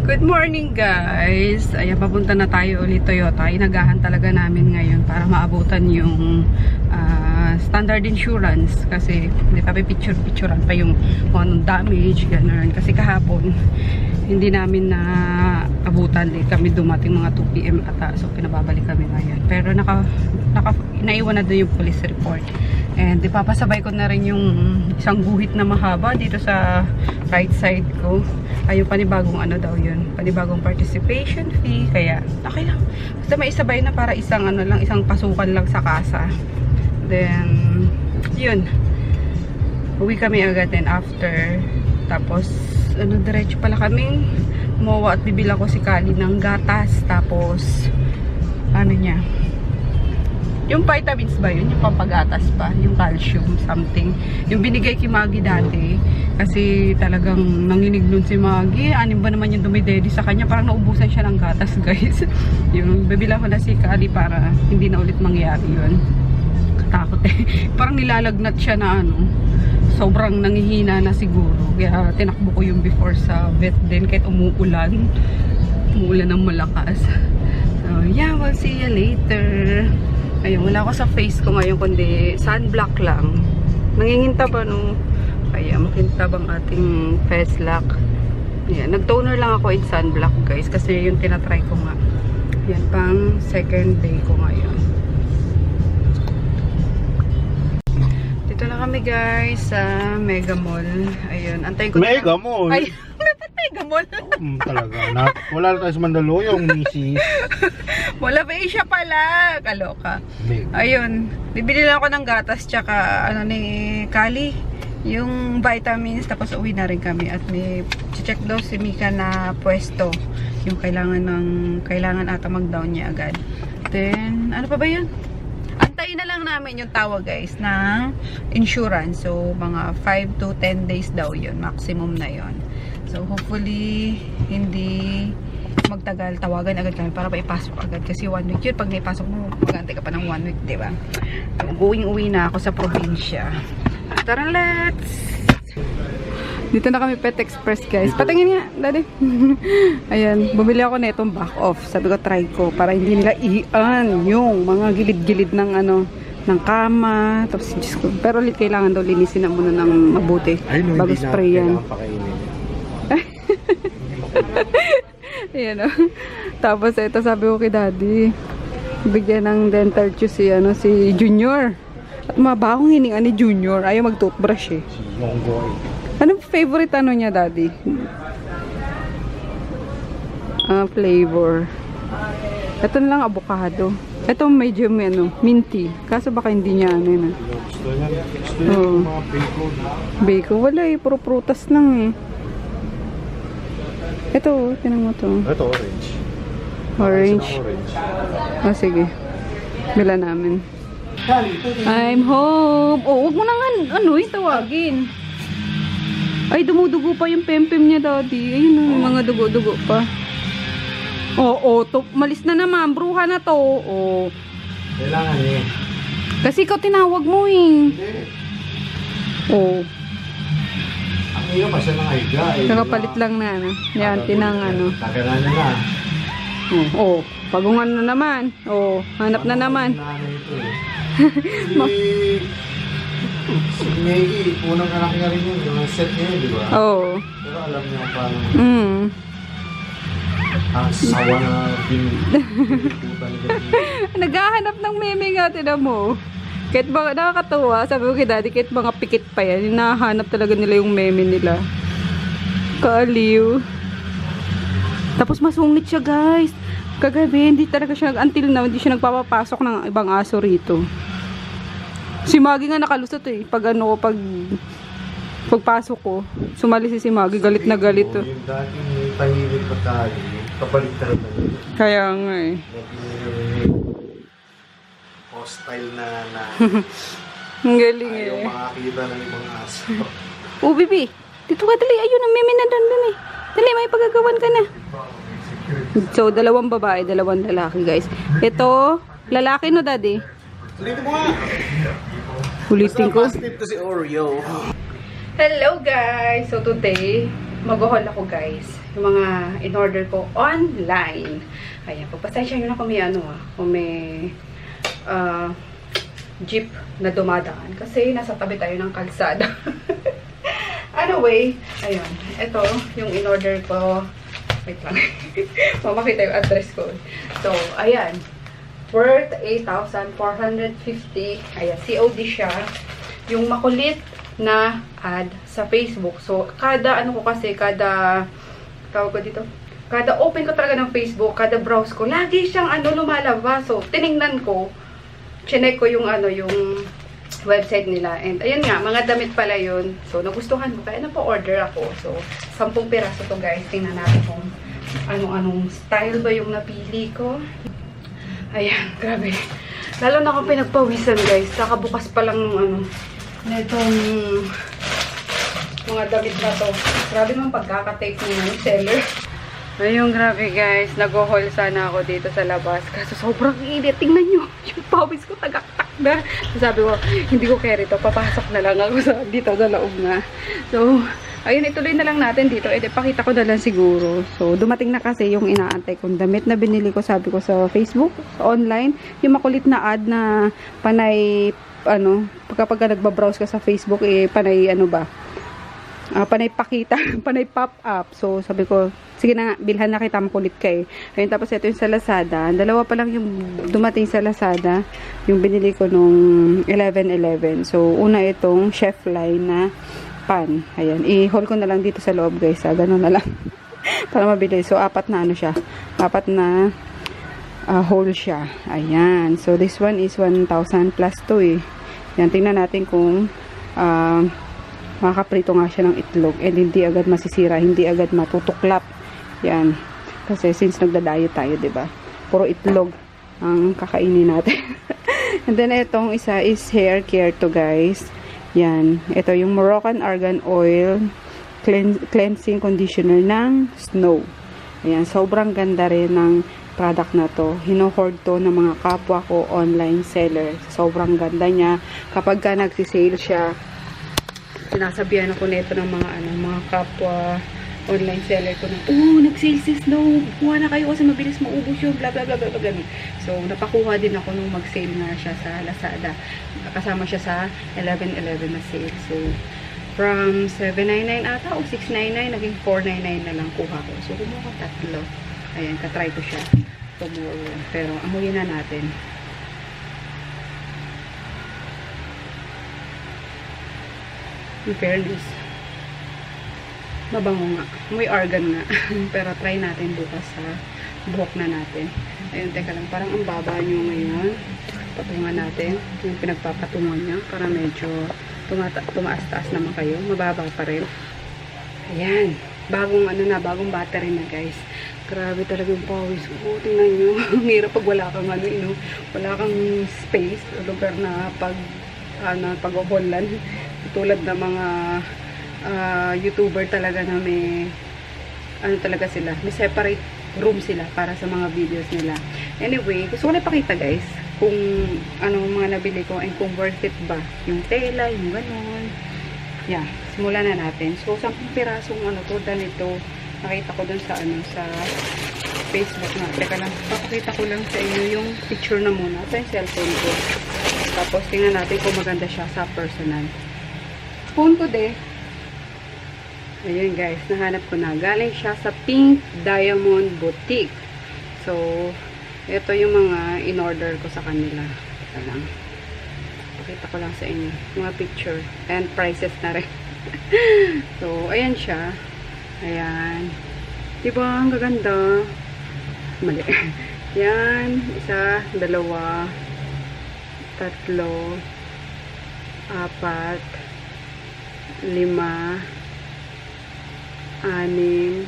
Good morning guys! Ayan, papunta na tayo ulit Toyota. Inagahan talaga namin ngayon para maabutan yung standard insurance. Kasi hindi pa picture-picturean pa yung anong damage, gano'n. Kasi kahapon, hindi namin na abutan. Kami dumating mga 2 PM ata. So pinababalik kami ngayon. Pero naiwan na doon yung police report. And ipapasabay ko na rin yung isang guhit na mahaba dito sa right side ko. Ayun, panibagong ano daw yun. Panibagong participation fee. Kaya, okay lang. Basta may isabay na para isang ano lang, isang pasukan lang sa kasa. Then, yun. Uwi kami agad then after. Tapos, ano, diretso pala kaming umawa at bibila ko si Kali ng gatas. Tapos, ano niya, yung vitamins ba yun? Yung pampagatas pa? Yung calcium something. Yung binigay kay Maggie dati. Kasi talagang nanginig nun si Maggie. Anim ba naman yung dumidedi sa kanya? Parang naubusan siya ng gatas guys. Yung bibila ko na si Kali para hindi na ulit mangyari yun. Katakot eh. Parang nilalagnat siya na ano. Sobrang nangihina na siguro. Kaya tinakbo ko yung before sa vet din. Kahit umuulan. Umuulan ng malakas. So yeah, we'll see you later. Ayun, wala ako sa face ko ngayon kundi sunblock lang. Nanginginta ba no? Kaya makintab ang ating face lock. Ayan, nag-toner lang ako in sunblock guys kasi yung tinatry ko nga. Yan pang second day ko ngayon. Dito na kami guys sa Mega Mall. Ayun, antay ko. Mega Mall? Ay, Mega Mall. Talaga. Wala tayo sa Mandaluyong, misis. Wala pa siya pala. Kaloka. Ayun. Bibili lang ako ng gatas tsaka ano ni Kali. Yung vitamins. Tapos uwi na rin kami. At may check daw si Mika na pwesto. Yung kailangan ata mag-down niya agad. Then, ano pa ba yun? Antayin na lang namin yung tawag guys ng insurance. So, mga 5 to 10 days daw yun. Maximum na yun. So, hopefully, hindi magtagal, tawagan agad kami para maipasok agad kasi 1 week yun. Pag naipasok mo, magantay ka pa ng 1 week, diba? So, uwi na ako sa probinsya. Tara, let's! Dito na kami Pet Express, guys. Patingin nga, daddy. Ayan, bumili ako na itong back off. Sabi ko, try ko para hindi nila ian yung mga gilid-gilid ng ano, ng kama. Tapos, pero kailangan daw linisin na muna ng mabuti. Bago spray yan. Ayan o. Tapos ito sabi ko kay daddy, bigyan ng dental chew si, ano, si Junior. At mabahong hininga ni Junior. Ayaw mag-toothbrush eh. Anong favorite ano niya daddy? Flavor. Ito na lang avocado. Ito medyo ano, minty. Kaso baka hindi niya ano yun. Oh. Bacon. Wala eh. Puro prutas lang eh. Ito, tinang mo to. Ito, orange. Orange. Oh, sige. Bila namin. I'm home. Oh, huwag mo nang ano, tawagin. Ay, dumudugo pa yung pempem niya, daddy. Ayun, yung mga dugo-dugo pa. Oh, malis na naman. Bruha na to. Oh. Kailangan eh. Kasi ikaw tinawag mo eh. Oh. Ang iyo pa siya ng aiga eh. Kakapalit lang na, ano. Yan, tinang ano. Tagalan na na. Oh, pagungan na naman. Oh, hanap na naman. Si Maggie, unang anak niya rin yun. Yung set niya yun, di ba? Oo. Pero alam niya paano. Ang sawa na binubutan niya. Naghahanap ng meme nga, tinan mo. Kahit ba, nakakatawa, sabi ko kay daddy, kahit mga pikit pa yan, hinahanap talaga nila yung meme nila. Kaaliw. Tapos masungit siya guys. Kagabi, hindi talaga siya, until now, hindi siya nagpapapasok ng ibang aso rito. Si Maggie nga nakalusot eh. Pagpasok ko, sumali si Maggie, galit na galit to. Yung dating tahimik pa tayo, kabaliktad na yun. Kaya nga eh. Hostile na Ang galing eh. ayaw makakita ng ibang aso. Oh, bibi. Dito ka, dali. Ayun, ang meme na doon, bibi. Dali, may pagagawan ka na. So, 2 babae, 2 lalaki, guys. Ito, lalaki no, daddy? Ulitin mo nga! Ulitin ko. Basta positive to si Oreo. Hello, guys! So, today, mag-haul ako guys. Yung mga in-order ko online. Ayan, pagpasensya nyo na kung may kung may jeep na dumadaan. Kasi nasa tabi tayo ng kalsada. Anyway, ayun. Ito, yung in-order ko. Wait lang. Mamakita yung address ko. So, ayan. Worth 8,450. Ayan, COD siya. Yung makulit na ad sa Facebook. So, kada tawag ko dito, kada open ko talaga ng Facebook, kada browse ko, lagi siyang lumalabas. So, tiningnan ko, chinek ko yung yung website nila. And, ayun nga, mga damit pala yun. So, nagustuhan mo. Kaya order ako. So, 10 piraso to guys. Tingnan natin kung anong style ba yung napili ko. Ayan, grabe. Lalo na akong pinagpawisan guys. Kakabukas pa lang nung netong mga damit na to. Grabe naman pagkakatake ng seller. Ayun, grabe guys. Nag-haul sana ako dito sa labas. Kaso sobrang init. Tingnan nyo. Yung pawis ko tagaktak na. So, sabi ko, hindi ko carry to. Papasok na lang ako dito sa loob na. So, ayun, ituloy na lang natin dito. Pakita ko na lang siguro. So, dumating na kasi yung inaantay kong damit na binili ko, sabi ko sa Facebook, sa online. Yung makulit na ad na panay, kapag nagbabrowse ka sa Facebook, panay, panay pakita, panay pop up. So, sabi ko, sige na nga, bilhan na kita, makulit ka eh. Ayun, tapos ito yung sa Lazada. Dalawa pa lang yung dumating sa Lazada. Yung binili ko nung 11/11. So, una itong chef line na pan. Ayan, i-haul ko na lang dito sa loob guys. Ganun na lang. Para mabilis. So, apat na siya. Apat na hole siya. Ayan. So, this one is 1,000 plus to eh. Yan, tingnan natin kung makaprito nga siya ng itlog and hindi agad masisira, hindi agad matutuklap. Yan. Kasi since nagda-diet tayo, 'di ba? Puro itlog ang kakainin natin. And then itong isa is hair care to guys. Yan. Ito yung Moroccan Argan Oil cleansing conditioner ng Snow. Ayan, sobrang ganda rin ng product na to. Hino-hoard to ng mga kapwa ko online seller. Sobrang ganda niya. Kapag ka nagsisale siya, sinasabihan ako nito ng mga mga kapwa online seller ko na, nag-sale si Snow, kuha na kayo kasi mabilis maubos yun, bla bla bla bla bla. So, napakuha din ako nung mag-sale na siya sa Lazada. Kasama siya sa 11/11 na sale. So, from 799 ata o 699, naging 499 na lang kuha ko. So, kumuha ko 3. Ayan, katry ko siya tomorrow. Pero, amuyin na natin. In fairness, mabango nga. May argan nga. Pero try natin bukas sa buhok na natin. Ayun, teka lang. Parang ang baba nyo ngayon. Patungan natin. Yung pinagpapatungan nyo. Para medyo tumaas-taas naman kayo. Mababa pa rin. Ayan. Bagong bagong battery na guys. Grabe talaga yung pawis ko. Tingnan nyo. Ang hirap pag wala kang wala kang space. Lugar na pag-holan. Tulad ng mga YouTuber talaga na may talaga sila, may separate room sila para sa mga videos nila. Anyway, gusto ko na ipakita guys kung anong mga nabili ko and kung worth it ba yung tela, yung ganon. Yeah, simulan na natin. So, 10 pirasong ganito nakita ko dun sa sa Facebook na. Teka lang, papakita ko lang sa inyo yung picture na muna sa cellphone ko. Tapos, tingnan natin kung maganda siya sa personal. Phone ko ayun guys, nahanap ko na. Galing siya sa Pink Diamond Boutique. So, ito yung mga in-order ko sa kanila. Ito lang. Pakita ko lang sa inyo. Mga picture. And prices na rin. So, ayan siya. Ayan. Diba? Ang gaganda. Mali. Yan. 1, 2, 3, 4, 5, 6, 7, 8, 9,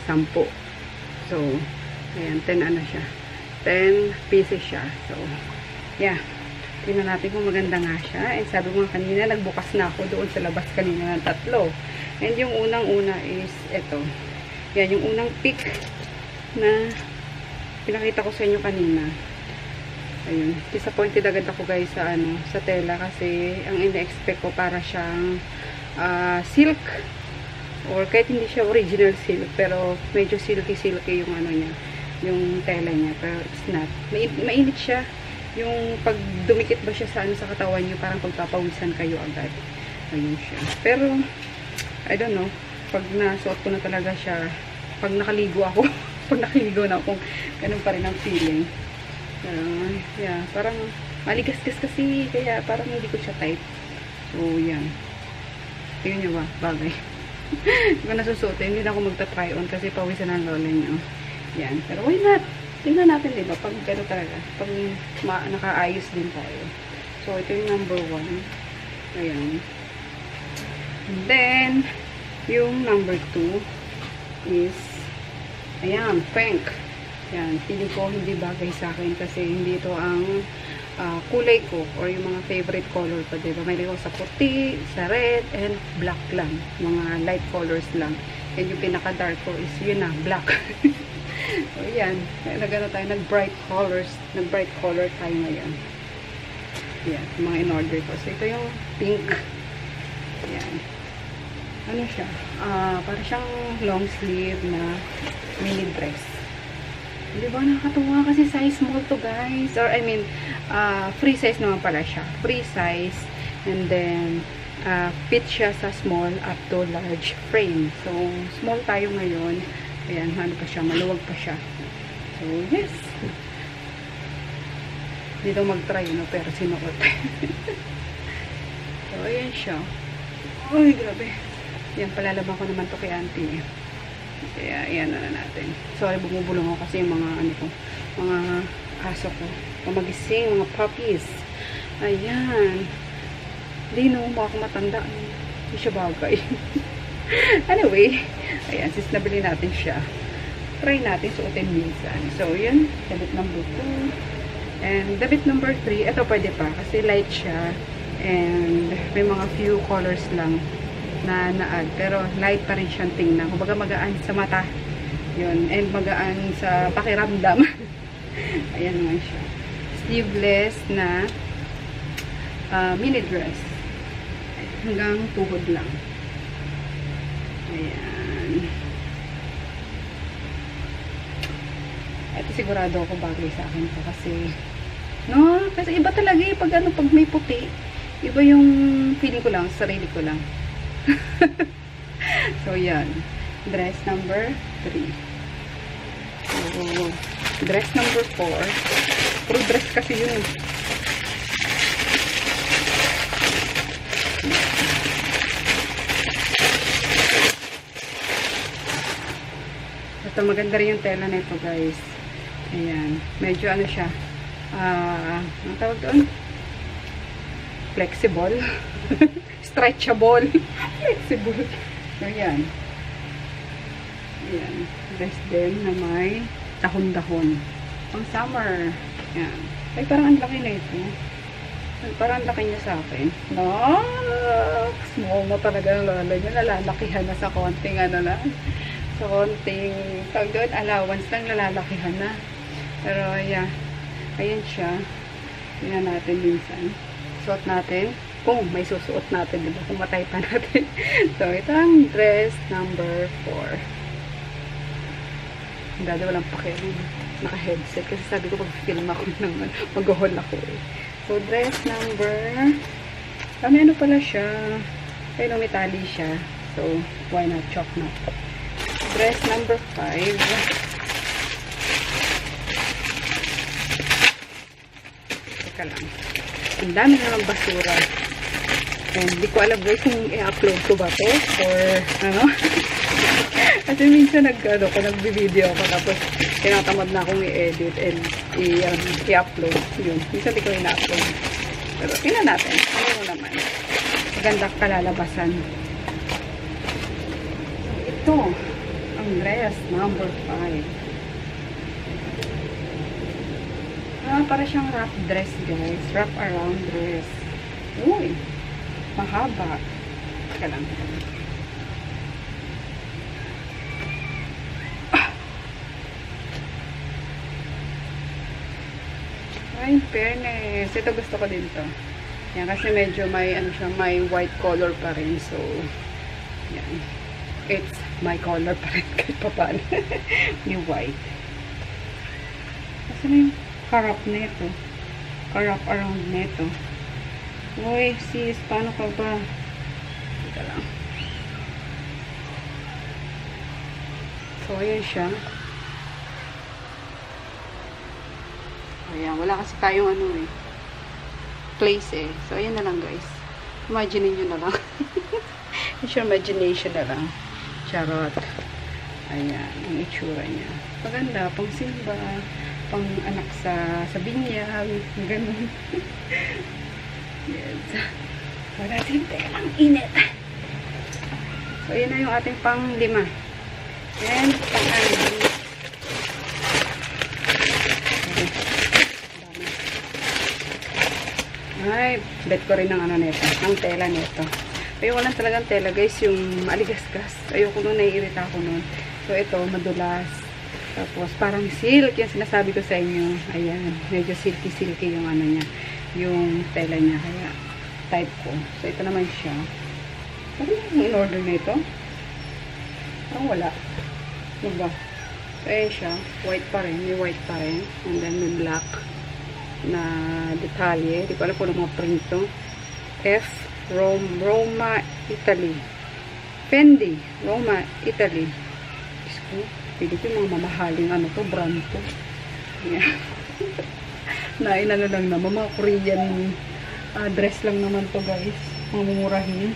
10 So, ayan, 10 siya. 10 pieces siya. So, yeah. Tingnan natin kung maganda nga siya. And sabi ko nga kanina, nagbukas na ako doon sa labas kanina ng 3. And yung unang-una is ito. Yan, yung unang pick na pinakita ko sa inyo kanina. Ayun. Disappointed agad ako guys sa sa tela kasi ang ina-expect ko para siyang silk or kahit hindi siya original silk pero medyo silky yung niya, yung tela niya, pero it's not. Mainit siya. Yung pag dumikit ba siya sa sa katawan niyo, parang pagpapawisan kayo agad. Ayun siya. Pero I don't know, pag nasuot ko na talaga siya, pag nakaligo ako, pag nakaligo na ako, ganun pa rin ang feeling. Yeah, parang maligas-gas kasi, kaya parang hindi ko siya type. So, yan. Tingnan nyo ba? Bagay. Hindi ko nasusuotin, hindi na ako magta-try on kasi pawisan ang lola nyo. Yan. Pero why not? Tingnan natin, diba? Pag gano'n talaga. Pag nakaayos din tayo. So, ito yung number 1. Ayan. And then, yung number 2 is, ayan, pink. Yan. Feeling ko hindi bagay sa akin kasi hindi ito ang kulay ko or yung mga favorite color ko, diba? May ko sa puti, sa red, and black lang. Mga light colors lang. And yung pinaka-dark ko is yun na, black. So, yan. Nagano tayo, nag-bright colors. Nag-bright color tayo ngayon. Yan. Mga in-order ko. So, ito yung pink. Yan. Ano siya? Para siyang long sleeve na mini dress. Di ba nakakatuwa kasi size small to guys. Or I mean, free size naman pala siya. Free size. And then, fit siya sa small up to large frame. So, small tayo ngayon. Ayan, ano pa siya, maluwag pa siya. So, yes. Dito mag-try, no? Pero sinuot. So, ayan siya. Uy, grabe. Yan, palalaban ko naman to kay auntie. Kaya, ayan na natin. Sorry, bumubulong ako kasi yung mga, mga aso ko. Magising, mga puppies. Ayan. Hindi no, mukha akong matanda. Hindi siya bagay. Anyway, ayan, since nabili natin siya, try natin suotin minsan. So, yun, damit number 2. And damit number 3, ito pwede pa kasi light siya. And may mga few colors lang na na-add. Pero light pa rin siyang tingnan. Kumbaga magaan sa mata. Yun. And magaan sa pakiramdam. Ayan naman siya. Sleeveless na mini dress. Hanggang tuhod lang. Ayan. Ito sigurado ako bagay sa akin to kasi kasi iba talaga eh pag pag may puti. Iba yung feeling ko lang, sarili ko lang. So, yan. Dress number 3. So, dress number 4. Puro dress kasi yun. Ito, maganda rin yung tela na ito, guys. Ayan. Medyo ano siya. Ang tawag doon? Flexible. Stretchable. Flexible. Ayan. Ayan. Dress din na may dahon-dahon. Pang summer. Ayan. Ay, parang ang laki na ito. Parang ang laki niya sa akin. Small na talaga ng lola niya. Nalalakihan na sa konting lang. Sa konting, tawag doon, allowance lang, nalalakihan na. Pero, yeah. Ayan siya. Tingnan natin minsan. Suot natin. Kung may susuot natin, diba? Kung matay pa natin. So, ito ang dress number 4. Dada walang pakialam. Naka-headset. Kasi sabi ko, pag-film ako naman, mag-haul ako eh. So, dress number... ano pala siya? Pero may tali siya. So, why not chalk na? Dress number 5. Teka lang. Ang dami naman basura. And hindi ko alam guys kung i-upload ko ba to or ano. Kasi minsan nag-video ako tapos tinatamad na akong i-edit and i-upload. Yun. Minsan hindi ko ina-upload. Pero tingnan natin. Ano naman. Maganda kalalabasan. So, ito. Ang dress number 5. Para siyang wrap dress, guys. Wrap around dress. Uy. Mahaba. Teka lang. Ay, in fairness. Ito gusto ko din to. Yan, kasi medyo may, ano siya, may white color pa rin. So, yan. It's my color pa rin kahit pa paano. Yung white. Kasi may harap nito. Harap around nito. Uy, sis, paano ka ba? Ito lang. So, ayan siya. Ayan, wala kasi tayong ano eh. Place eh. So, ayan na lang guys. Imagine nyo na lang. It's your imagination na lang. Charot. Ayan, ang itsura niya. Maganda, pang simba, pang anak sa binyag, ganun. Yes. Wala din lang init. So, ayan na yung ating pang 5. And, pang 6. Ay, bet ko rin ng ano nito, ng tela nito. Ayoko lang talagang tela guys, yung aligasgas. Ayoko nun, naiirita ako nun. So, ito, madulas. Tapos, parang silk, yung sinasabi ko sa inyo. Ayan, medyo silky-silky yung ano niya. Yung tela niya, kaya type ko. So, ito naman siya. Ano yung in-order na ito? Parang wala. Ano ba? So, ayan siya. White pa rin. May white pa rin. And then, may black na detalye. Di ko alam po ng mga print to. F. Roma, Italy. Fendi. Roma, Italy. Diyos ko. Pili ko yung mga mamahaling ano to. Brand to. Yeah. Nainano lang naman. Mga Korean dress lang naman to guys. Mga mumurahin.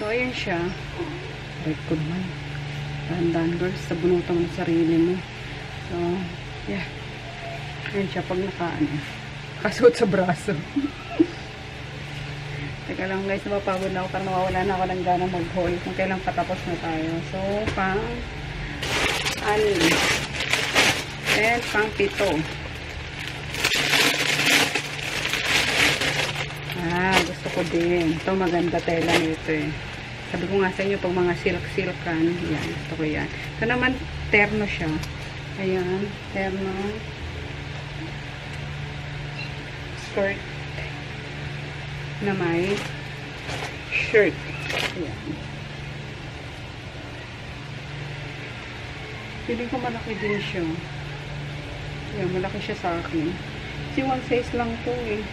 So, ayan siya. Right ko naman. Dahan-dahan girls. Sabunutan mo sa sarili mo. So, yeah. Ayan siya. Pag kasuot sa braso. Teka lang guys, napapagod na ako para mawawala na ako ng gana mag-haul kung kailang patapos na tayo. So, pang 6 and pang 7. Gusto ko din. Ito maganda tela nito eh. Sabi ko nga sa inyo, pag mga silk-silkan, yan, gusto ko yan. Ito naman, terno siya. Ayan, terno. Skirt na may shirt. Ayan. Feeling ko malaki din siya. Ayan, malaki siya sa akin. Kasi one size lang to eh.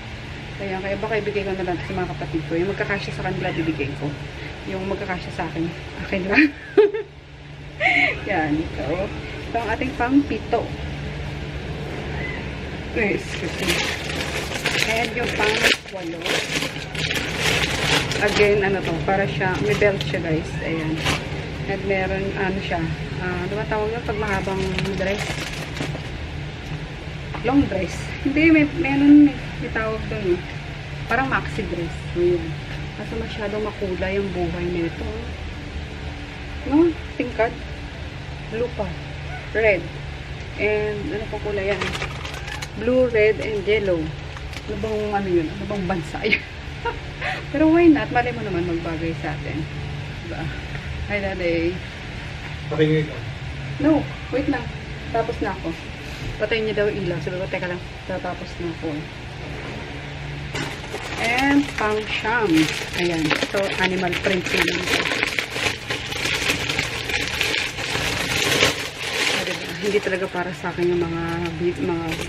Ayan, kaya baka ibigay ko na lang sa mga kapatid ko. Yung magkakasya sa kanila, bibigay ko. Yung magkakasya sa akin, akin lang. Yan, ito. Ito ang ating pang 7. Excuse me. And yung pang 8. Again, ano to, para siya, may belt siya guys. Ayan. And meron, ano siya, ano ba tawag yun? Pag mahabang dress. Long dress. Hindi, meron may tawag doon. Parang maxi dress. Ayan. Kasi masyadong makulay ang buhay nito. No? Tingkad. Blue pa. Red. And, ano pa kulay yan? Blue, red, and yellow. Ano bang ano yun? Ano bang bansa yun? Pero why not? Malay mo naman magbagay sa atin. Diba? Hi, Daddy. Pakinggan ka. No, wait lang. Tapos na ako. Patayin niya daw ilaw. Sabi ko, teka lang. Tatapos na ako. And pang siyam. Ayan. Ito, animal print lang. Hindi talaga para sa akin yung mga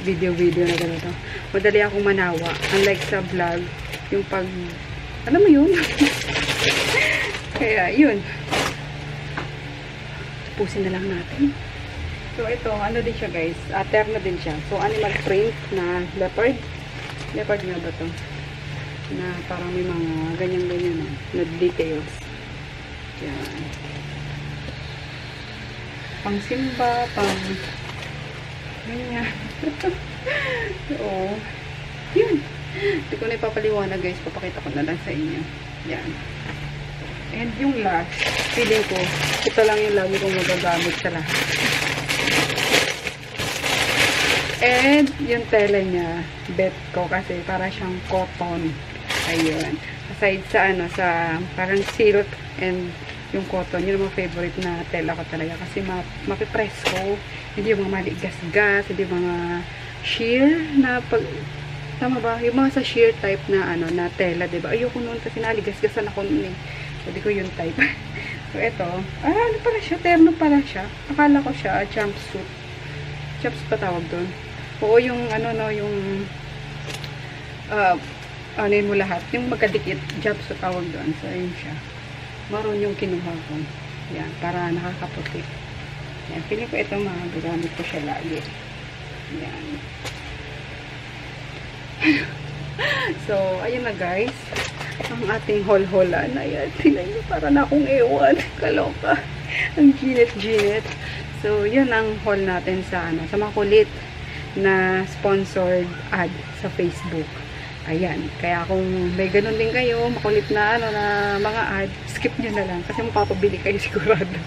video na ganito. Madali akong manawa. Unlike sa vlog, yung pag, alam mo yun? Kaya, yun. Tapusin na lang natin. So, ito, ano din siya guys? Terno din siya. So, animal print na leopard. Leopard nga ba to? Na parang may mga ganyan-ganyan na details. Yan. Pang simba, pang ganyan. Oo. Yun. Hindi ko na ipapaliwanag guys. Papakita ko na lang sa inyo. Yan. And yung last, feeling ko, ito lang yung lagi kong magagamit sa lahat. And yung tela niya, bet ko kasi para siyang cotton. Ayun. Aside sa ano, sa parang silk and yung cotton, yun ang mga favorite na tela ko talaga. Kasi mapipresko, hindi yung mga maligasgas, hindi yung mga sheer na pag Tama ba? Yung mga sa sheer type na ano, na tela, 'di ba? Ayoko noon kasi naligasgasan ako noon eh. Sabi ko yung type. So ito, ano pala siya? Terno pala siya. Akala ko siya jumpsuit. Jumpsuit pa tawag doon. Oo, yung ano no, yung ano yun mo lahat. Yung magkadikit, jumpsuit tawag doon. So ayun siya. Maroon yung kinuha ko. Yan, para nakakaputi. Yan, feeling ko ito magagamit ko siya lagi. Yan. So, ayun na guys. Ang ating hol-holan. Ayan, tingnan nyo, para na akong ewan. Kaloka. Ang ginit-ginit. So, yun ang haul natin sa, ano, sa makulit na sponsored ad sa Facebook. Ayan. Kaya kung may ganun din kayo, makulit na, ano, na mga ad, skip nyo na lang. Kasi mapapabili kayo sigurado.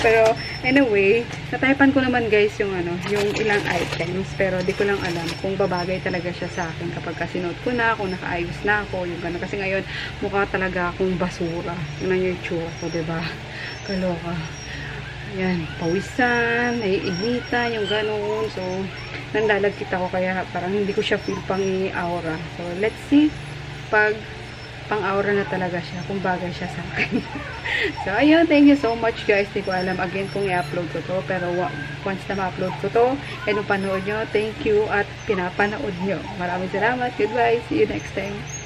Pero, anyway, nataypan ko naman guys yung ano, yung ilang items. Pero di ko lang alam kung babagay talaga siya sa akin kapag sinuot ko na, kung nakaayos na ako, yung gano'n. Kasi ngayon, mukha talaga akong basura. Yun ang yung itsura ko, diba? Kaloka. Yan, pawisan, naiinitan, yung gano'n. So, nandalagkit ako kaya parang hindi ko siya feel pang i-aura. So, let's see pag pang-aura na talaga siya, kung bagay siya sa akin. So, ayun, thank you so much guys. Hindi ko alam again kung i-upload ko to, pero once na ma-upload ko to, and panood nyo, thank you at pinapanood nyo. Maraming salamat. Goodbye. See you next time.